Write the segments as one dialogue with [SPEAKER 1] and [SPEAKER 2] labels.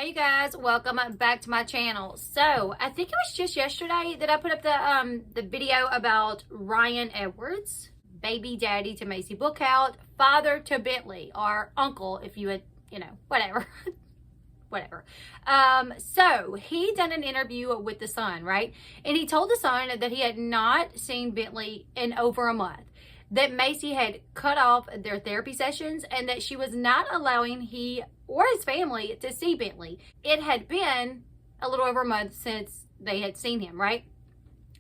[SPEAKER 1] Hey you guys, welcome back to my channel. So I think it was just yesterday that I put up the video about Ryan Edwards, baby daddy to Maci Bookout, father to Bentley, or uncle if you would, whatever. Whatever. So he done an interview with The Sun, right? And he told The Sun that he had not seen Bentley in over a month, that Maci had cut off their therapy sessions, and that she was not allowing he or his family to see Bentley. It had been a little over a month since they had seen him, right?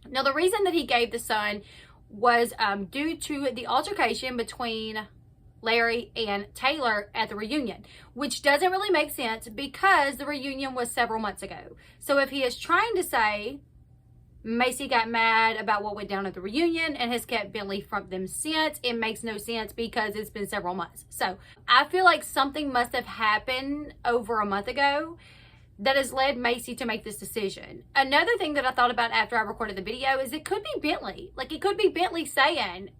[SPEAKER 1] Now, the reason that he gave The Sun was due to the altercation between Larry and Taylor at the reunion, which doesn't really make sense because the reunion was several months ago. So if he is trying to say Maci got mad about what went down at the reunion and has kept Bentley from them since, it makes no sense because it's been several months. So I feel like something must have happened over a month ago that has led Maci to make this decision. Another thing that I thought about after I recorded the video is it could be Bentley. Like, it could be Bentley saying,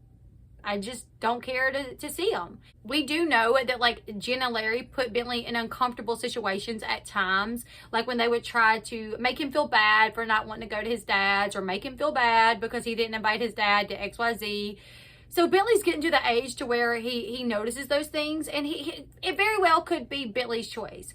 [SPEAKER 1] I just don't care to see him. We do know that, like, Jen and Larry put Bentley in uncomfortable situations at times, like when they would try to make him feel bad for not wanting to go to his dad's, or make him feel bad because he didn't invite his dad to XYZ. So Bentley's getting to the age to where he notices those things, and it very well could be Bentley's choice.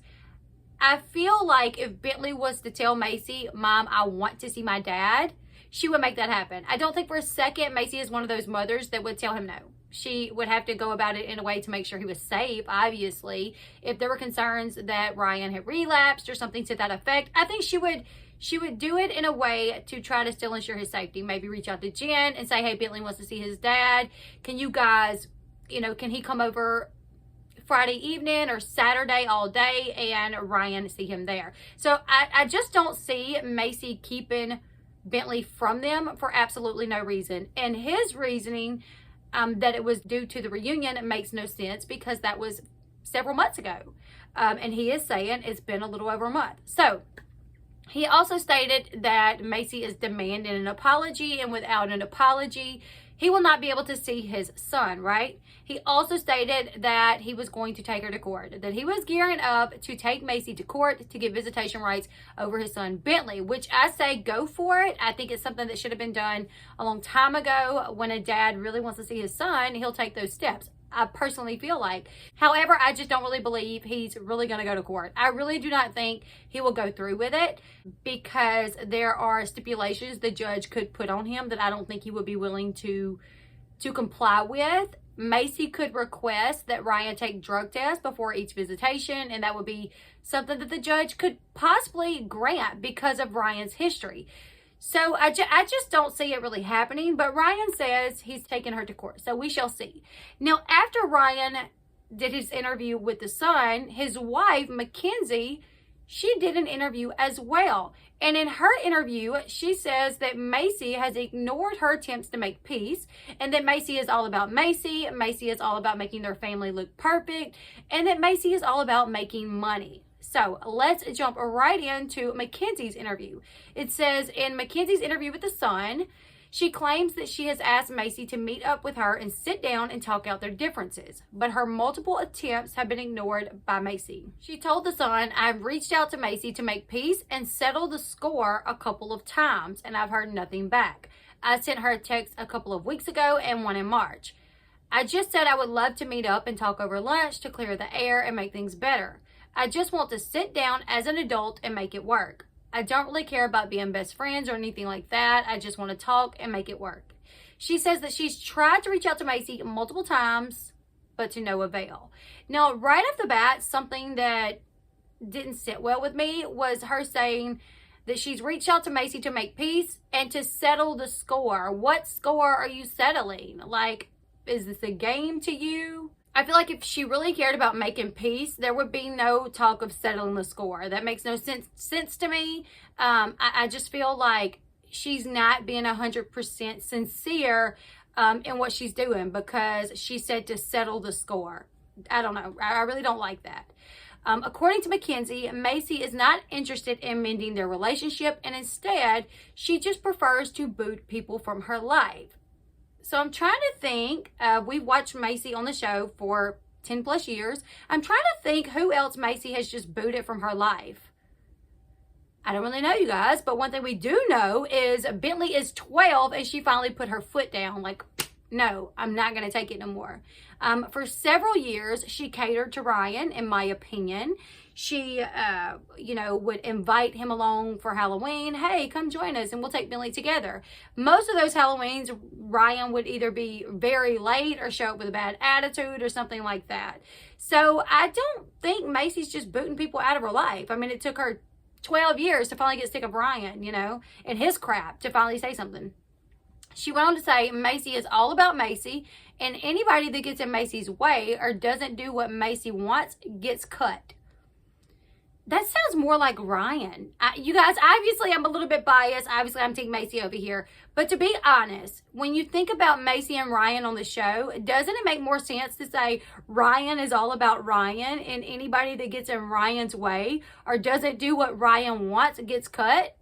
[SPEAKER 1] I feel like if Bentley was to tell Maci, Mom, I want to see my dad, she would make that happen. I don't think for a second Maci is one of those mothers that would tell him no. She would have to go about it in a way to make sure he was safe, obviously. If there were concerns that Ryan had relapsed or something to that effect, I think she would do it in a way to try to still ensure his safety. Maybe reach out to Jen and say, hey, Bentley wants to see his dad. Can you guys, can he come over Friday evening or Saturday all day and Ryan see him there? So I just don't see Maci keeping Bentley from them for absolutely no reason. And his reasoning that it was due to the reunion, it makes no sense because that was several months ago. And he is saying it's been a little over a month. So he also stated that Maci is demanding an apology, and without an apology, he will not be able to see his son, right? He also stated that he was going to take her to court, that he was gearing up to take Maci to court to get visitation rights over his son Bentley, which I say go for it. I think it's something that should have been done a long time ago. When a dad really wants to see his son, he'll take those steps, I personally feel like. However, I just don't really believe he's really going to go to court. I really do not think he will go through with it because there are stipulations the judge could put on him that I don't think he would be willing to comply with. Maci could request that Ryan take drug tests before each visitation, and that would be something that the judge could possibly grant because of Ryan's history. So I just don't see it really happening, but Ryan says he's taking her to court, so we shall see. Now, after Ryan did his interview with The Sun, his wife, Mackenzie, she did an interview as well. And in her interview, she says that Maci has ignored her attempts to make peace, and that Maci is all about Maci. Maci is all about making their family look perfect, and that Maci is all about making money. So let's jump right into Mackenzie's interview. It says in Mackenzie's interview with The Sun, she claims that she has asked Maci to meet up with her and sit down and talk out their differences, but her multiple attempts have been ignored by Maci. She told The Sun, I've reached out to Maci to make peace and settle the score a couple of times, and I've heard nothing back. I sent her a text a couple of weeks ago and one in March. I just said I would love to meet up and talk over lunch to clear the air and make things better. I just want to sit down as an adult and make it work. I don't really care about being best friends or anything like that. I just want to talk and make it work. She says that she's tried to reach out to Maci multiple times, but to no avail. Now, right off the bat, something that didn't sit well with me was her saying that she's reached out to Maci to make peace and to settle the score. What score are you settling? Like, is this a game to you? I feel like if she really cared about making peace, there would be no talk of settling the score. That makes no sense to me. I just feel like she's not being 100% sincere in what she's doing, because she said to settle the score. I don't know. I really don't like that. According to Mackenzie, Maci is not interested in mending their relationship, and instead, she just prefers to boot people from her life. So I'm trying to think, we've watched Maci on the show for 10 plus years. I'm trying to think who else Maci has just booted from her life. I don't really know, you guys, but one thing we do know is Bentley is 12 and she finally put her foot down. Like, no, I'm not going to take it no more. For several years, she catered to Ryan, in my opinion. She, would invite him along for Halloween. Hey, come join us and we'll take Bentley together. Most of those Halloweens, Ryan would either be very late or show up with a bad attitude or something like that. So I don't think Maci's just booting people out of her life. I mean, it took her 12 years to finally get sick of Ryan, and his crap to finally say something. She went on to say, Maci is all about Maci, and anybody that gets in Maci's way or doesn't do what Maci wants gets cut. That sounds more like Ryan. You guys, obviously I'm a little bit biased. Obviously I'm taking Maci over here. But to be honest, when you think about Maci and Ryan on the show, doesn't it make more sense to say Ryan is all about Ryan and anybody that gets in Ryan's way or doesn't do what Ryan wants gets cut?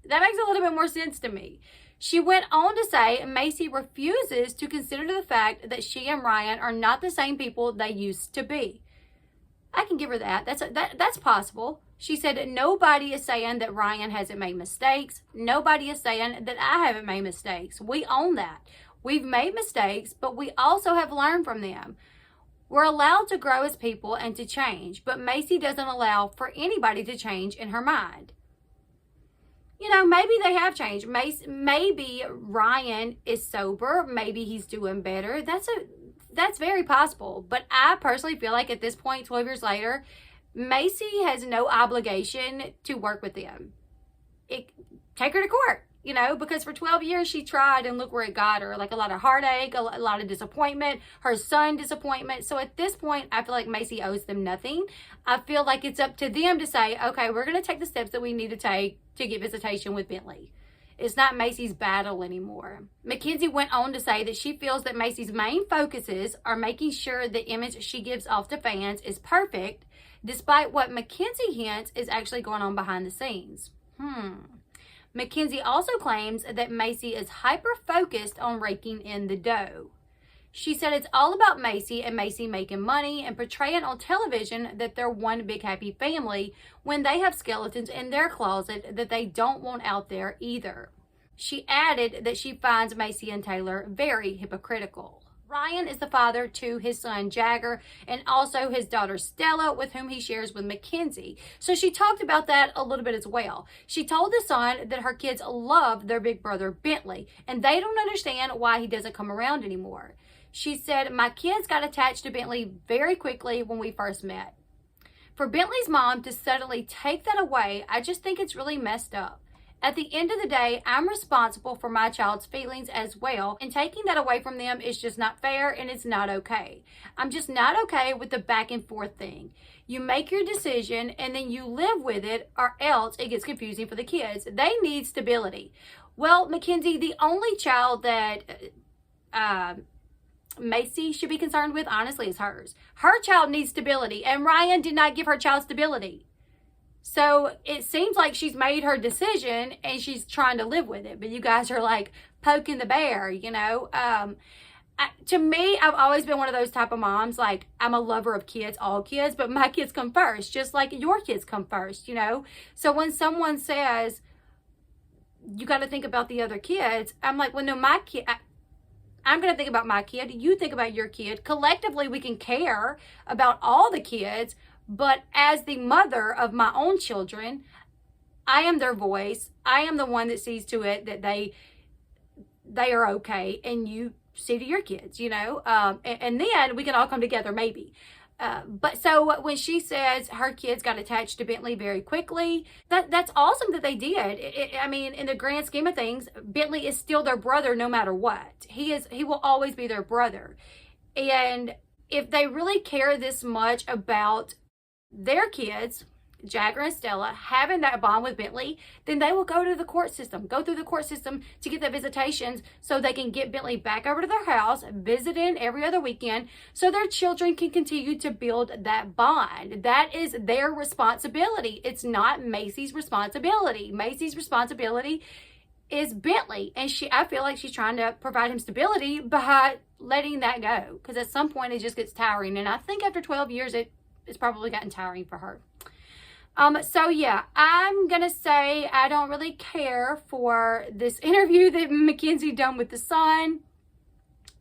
[SPEAKER 1] That makes a little bit more sense to me. She went on to say Maci refuses to consider the fact that she and Ryan are not the same people they used to be. I can give her that. That's possible. She said nobody is saying that Ryan hasn't made mistakes. Nobody is saying that I haven't made mistakes. We own that. We've made mistakes, but we also have learned from them. We're allowed to grow as people and to change, but Maci doesn't allow for anybody to change in her mind. Maybe they have changed. Maybe Ryan is sober. Maybe he's doing better. That's very possible. But I personally feel like at this point, 12 years later, Maci has no obligation to work with them. Take her to court, because for 12 years she tried and look where it got her. Like a lot of heartache, a lot of disappointment, her son disappointment. So at this point, I feel like Maci owes them nothing. I feel like it's up to them to say, okay, we're going to take the steps that we need to take to get visitation with Bentley. It's not Maci's battle anymore. Mackenzie went on to say that she feels that Maci's main focuses are making sure the image she gives off to fans is perfect, despite what Mackenzie hints is actually going on behind the scenes. Mackenzie also claims that Maci is hyper-focused on raking in the dough. She said it's all about Maci and Maci making money and portraying on television that they're one big happy family when they have skeletons in their closet that they don't want out there either. She added that she finds Maci and Taylor very hypocritical. Ryan is the father to his son Jagger and also his daughter Stella, with whom he shares with Mackenzie. So she talked about that a little bit as well. She told the son that her kids love their big brother Bentley and they don't understand why he doesn't come around anymore. She said, my kids got attached to Bentley very quickly when we first met. For Bentley's mom to suddenly take that away, I just think it's really messed up. At the end of the day, I'm responsible for my child's feelings as well, and taking that away from them is just not fair and it's not okay. I'm just not okay with the back and forth thing. You make your decision and then you live with it, or else it gets confusing for the kids. They need stability. Well, Mackenzie, the only child that Maci should be concerned with, honestly, is hers. Her child needs stability, and Ryan did not give her child stability. So it seems like she's made her decision and she's trying to live with it. But you guys are like poking the bear, to me, I've always been one of those type of moms. Like, I'm a lover of kids, all kids, but my kids come first, just like your kids come first, So when someone says, you got to think about the other kids, I'm like, well, no, my kid... I'm going to think about my kid. You think about your kid. Collectively, we can care about all the kids. But as the mother of my own children, I am their voice. I am the one that sees to it that they are okay. And you see to your kids, and then we can all come together maybe. But so when she says her kids got attached to Bentley very quickly, that's awesome that they did. I mean, in the grand scheme of things, Bentley is still their brother no matter what. He will always be their brother. And if they really care this much about their kids, Jagger and Stella, having that bond with Bentley, then they will go through the court system to get the visitations so they can get Bentley back over to their house, visiting every other weekend, so their children can continue to build that bond. That is their responsibility. It's not Maci's responsibility. Maci's responsibility is Bentley, and I feel like she's trying to provide him stability by letting that go, because at some point it just gets tiring, and I think after 12 years it's probably gotten tiring for her. So yeah, I'm gonna say I don't really care for this interview that Mackenzie done with the Sun.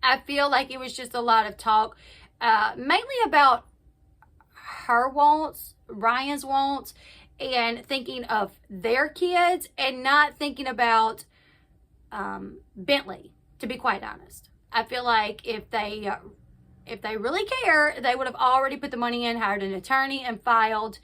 [SPEAKER 1] I feel like it was just a lot of talk, mainly about her wants, Ryan's wants, and thinking of their kids, and not thinking about Bentley, to be quite honest. I feel like if they really care, they would have already put the money in, hired an attorney, and filed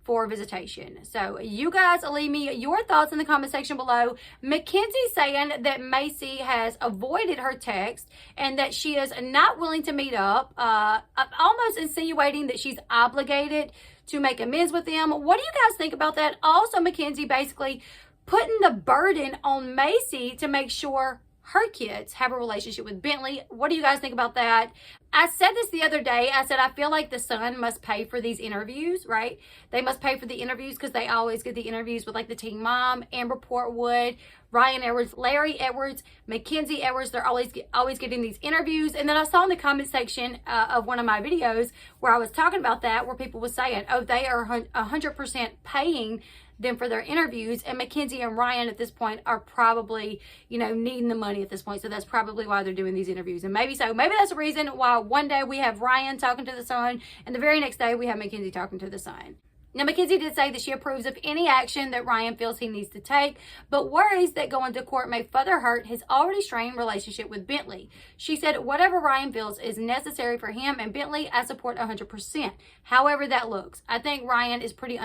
[SPEAKER 1] for visitation. So you guys leave me your thoughts in the comment section below. Mackenzie saying that Maci has avoided her text and that she is not willing to meet up, almost insinuating that she's obligated to make amends with them. What do you guys think about that? Also, Mackenzie basically putting the burden on Maci to make sure her kids have a relationship with Bentley. What do you guys think about that? I said this the other day. I said I feel like the Sun must pay for these interviews, right? They must pay for the interviews because they always get the interviews with like the Teen Mom, Amber Portwood, Ryan Edwards, Larry Edwards, Mackenzie Edwards. They're always getting these interviews. And then I saw in the comment section of one of my videos where I was talking about that, where people were saying, oh, they are 100% paying them for their interviews, and Mackenzie and Ryan at this point are probably, you know, needing the money at this point. So that's probably why they're doing these interviews. And maybe that's the reason why one day we have Ryan talking to the Sun and the very next day we have Mackenzie talking to the Sun. Now, Mackenzie did say that she approves of any action that Ryan feels he needs to take, but worries that going to court may further hurt his already strained relationship with Bentley. She said, whatever Ryan feels is necessary for him and Bentley, I support 100%. However that looks. I think Ryan is a pretty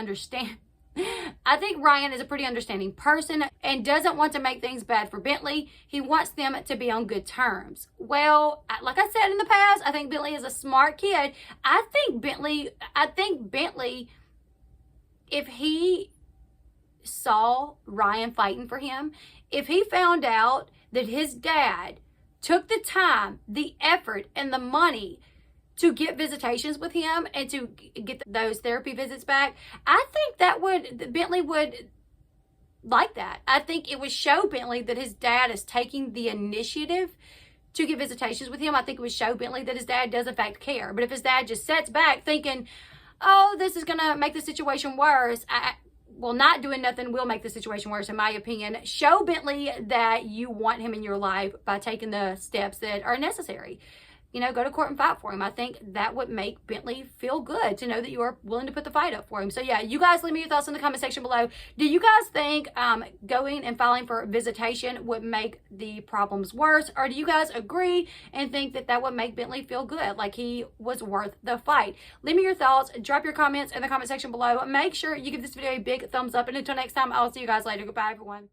[SPEAKER 1] understanding person and doesn't want to make things bad for Bentley. He wants them to be on good terms. Well, like I said in the past, I think Bentley is a smart kid. I think Bentley, if he saw Ryan fighting for him, if he found out that his dad took the time, the effort, and the money to get visitations with him and to get those therapy visits back, I think Bentley would like that. I think it would show Bentley that his dad is taking the initiative to get visitations with him. I think it would show Bentley that his dad does in fact care. But if his dad just sits back thinking, oh, this is gonna make the situation worse, well, not doing nothing will make the situation worse, in my opinion. Show Bentley that you want him in your life by taking the steps that are necessary. You know, go to court and fight for him. I think that would make Bentley feel good to know that you are willing to put the fight up for him. So yeah, you guys leave me your thoughts in the comment section below. Do you guys think going and filing for visitation would make the problems worse? Or do you guys agree and think that that would make Bentley feel good, like he was worth the fight? Leave me your thoughts. Drop your comments in the comment section below. Make sure you give this video a big thumbs up. And until next time, I'll see you guys later. Goodbye, everyone.